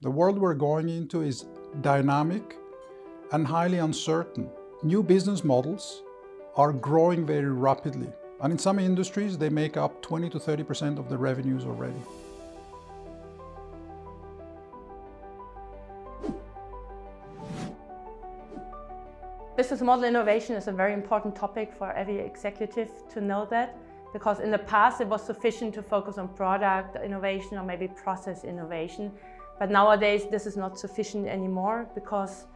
The world we're going into is dynamic and highly uncertain. New business models are growing very rapidly. And in some industries, they make up 20 to 30% of the revenues already. Business model innovation is a very important topic for every executive to know that, because in the past it was sufficient to focus on product innovation or maybe process innovation. But nowadays this is not sufficient anymore, because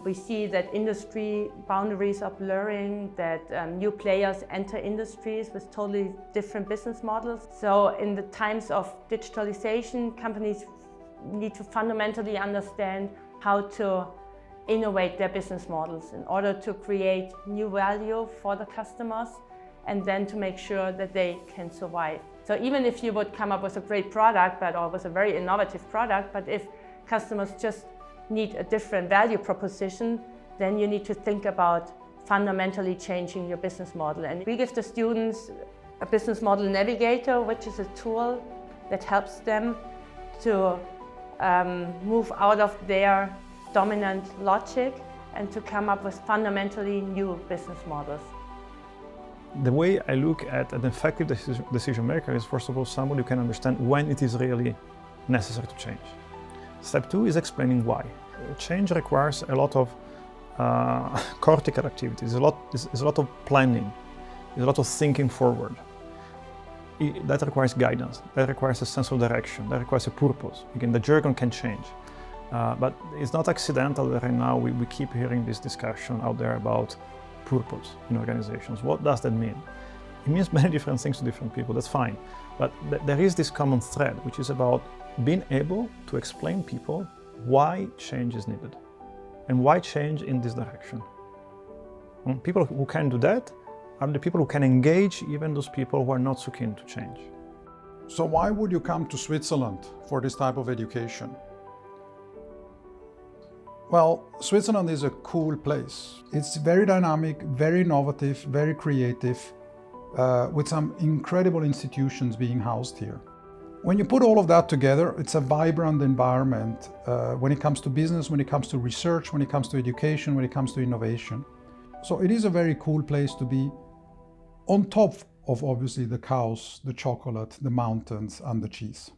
we see that industry boundaries are blurring, that new players enter industries with totally different business models. So in the times of digitalization, companies need to fundamentally understand how to innovate their business models in order to create new value for the customers and then to make sure that they can survive. So even if you would come up with a great product, or with a very innovative product, but if customers just need a different value proposition, then you need to think about fundamentally changing your business model. And we give the students a business model navigator, which is a tool that helps them to move out of their dominant logic and to come up with fundamentally new business models. The way I look at an effective decision maker is, first of all, somebody who can understand when it is really necessary to change. Step two is explaining why. Change requires a lot of cortical activities, a lot of planning, a lot of thinking forward. That requires guidance, that requires a sense of direction, that requires a purpose. Again, the jargon can change. But it's not accidental that right now we keep hearing this discussion out there about purpose in organizations. What does that mean? It means many different things to different people, that's fine. But there is this common thread, which is about being able to explain people why change is needed and why change in this direction. And people who can do that are the people who can engage even those people who are not so keen to change. So why would you come to Switzerland for this type of education? Well, Switzerland is a cool place. It's very dynamic, very innovative, very creative, with some incredible institutions being housed here. When you put all of that together, it's a vibrant environment when it comes to business, when it comes to research, when it comes to education, when it comes to innovation. So it is a very cool place to be, on top of obviously the cows, the chocolate, the mountains, and the cheese.